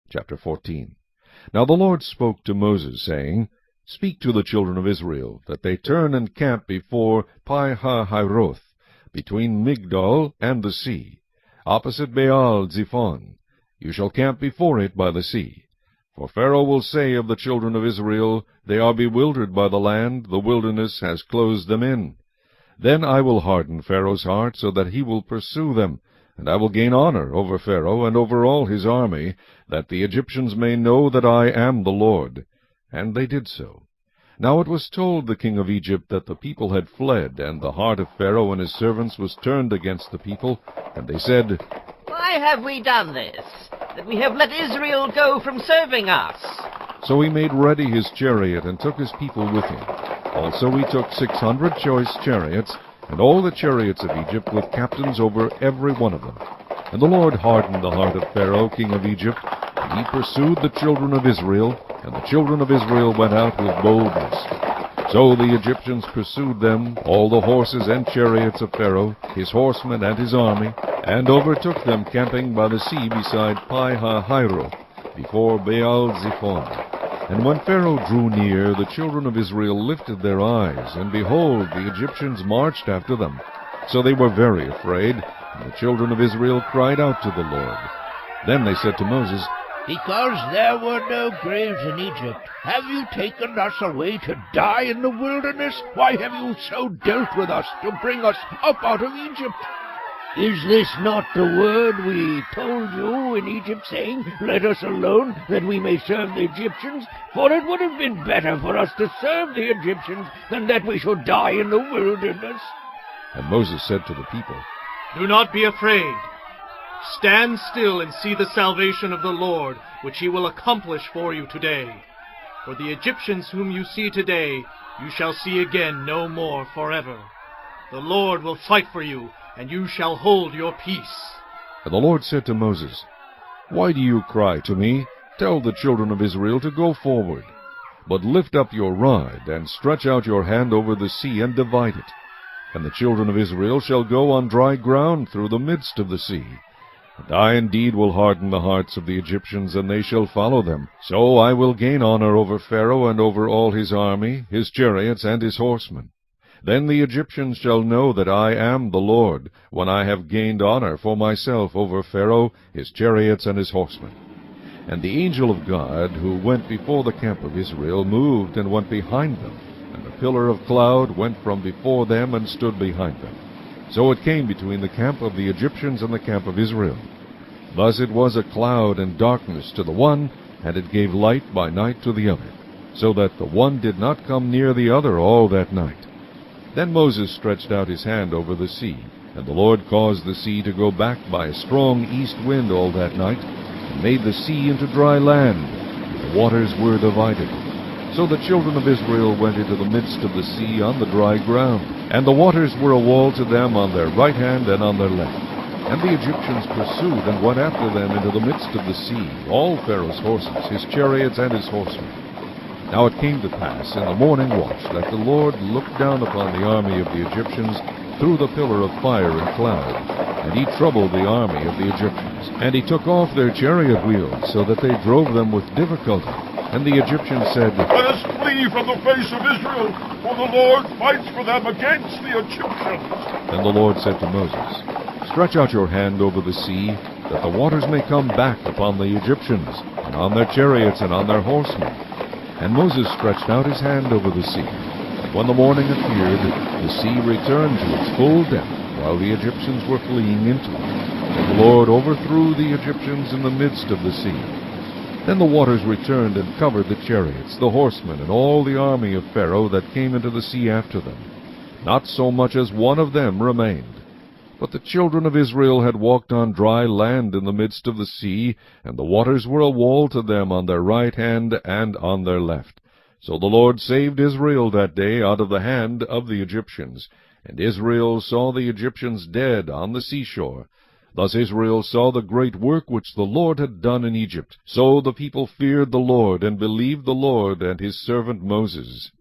Chapter 14. Now the Lord spoke to Moses, saying, Speak to the children of Israel, that they turn and camp before Pi-hahiroth, between Migdol and the sea, opposite Baal-zephon. You shall camp before it by the sea. For Pharaoh will say of the children of Israel, They are bewildered by the land, the wilderness has closed them in. Then I will harden Pharaoh's heart, so that he will pursue them, and I will gain honor over Pharaoh and over all his army, that the Egyptians may know that I am the Lord. And they did so. Now it was told the king of Egypt that the people had fled, and the heart of Pharaoh and his servants was turned against the people. And they said, Why have we done this, that we have let Israel go from serving us? So he made ready his chariot, and took his people with him. Also he took 600 choice chariots, and all the chariots of Egypt, with captains over every one of them. And the Lord hardened the heart of Pharaoh, king of Egypt, and he pursued the children of Israel, and the children of Israel went out with boldness. So the Egyptians pursued them, all the horses and chariots of Pharaoh, his horsemen and his army, and overtook them camping by the sea beside Pi-hahiroth, before Baal-zephon. And when Pharaoh drew near, the children of Israel lifted their eyes, and behold, the Egyptians marched after them. So they were very afraid, and the children of Israel cried out to the Lord. Then they said to Moses, Because there were no graves in Egypt, have you taken us away to die in the wilderness? Why have you so dealt with us to bring us up out of Egypt? Is this not the word we told you in Egypt, saying, Let us alone, that we may serve the Egyptians? For it would have been better for us to serve the Egyptians than that we should die in the wilderness. And Moses said to the people, Do not be afraid. Stand still and see the salvation of the Lord, which he will accomplish for you today. For the Egyptians whom you see today, you shall see again no more forever. The Lord will fight for you, and you shall hold your peace. And the Lord said to Moses, Why do you cry to me? Tell the children of Israel to go forward. But lift up your rod, and stretch out your hand over the sea, and divide it. And the children of Israel shall go on dry ground through the midst of the sea. And I indeed will harden the hearts of the Egyptians, and they shall follow them. So I will gain honor over Pharaoh and over all his army, his chariots, and his horsemen. Then the Egyptians shall know that I am the Lord, when I have gained honor for myself over Pharaoh, his chariots, and his horsemen. And the angel of God, who went before the camp of Israel, moved and went behind them, and the pillar of cloud went from before them and stood behind them. So it came between the camp of the Egyptians and the camp of Israel. Thus it was a cloud and darkness to the one, and it gave light by night to the other, so that the one did not come near the other all that night. Then Moses stretched out his hand over the sea, and the Lord caused the sea to go back by a strong east wind all that night, and made the sea into dry land, and the waters were divided. So the children of Israel went into the midst of the sea on the dry ground, and the waters were a wall to them on their right hand and on their left. And the Egyptians pursued and went after them into the midst of the sea, all Pharaoh's horses, his chariots, and his horsemen. Now it came to pass in the morning watch that the Lord looked down upon the army of the Egyptians through the pillar of fire and cloud, and he troubled the army of the Egyptians. And he took off their chariot wheels, so that they drove them with difficulty. And the Egyptians said, Let us flee from the face of Israel, for the Lord fights for them against the Egyptians. Then the Lord said to Moses, Stretch out your hand over the sea, that the waters may come back upon the Egyptians, and on their chariots and on their horsemen. And Moses stretched out his hand over the sea. And when the morning appeared, the sea returned to its full depth, while the Egyptians were fleeing into it. And the Lord overthrew the Egyptians in the midst of the sea. Then the waters returned and covered the chariots, the horsemen, and all the army of Pharaoh that came into the sea after them. Not so much as one of them remained. But the children of Israel had walked on dry land in the midst of the sea, and the waters were a wall to them on their right hand and on their left. So the Lord saved Israel that day out of the hand of the Egyptians. And Israel saw the Egyptians dead on the seashore. Thus Israel saw the great work which the Lord had done in Egypt. So the people feared the Lord, and believed the Lord and his servant Moses.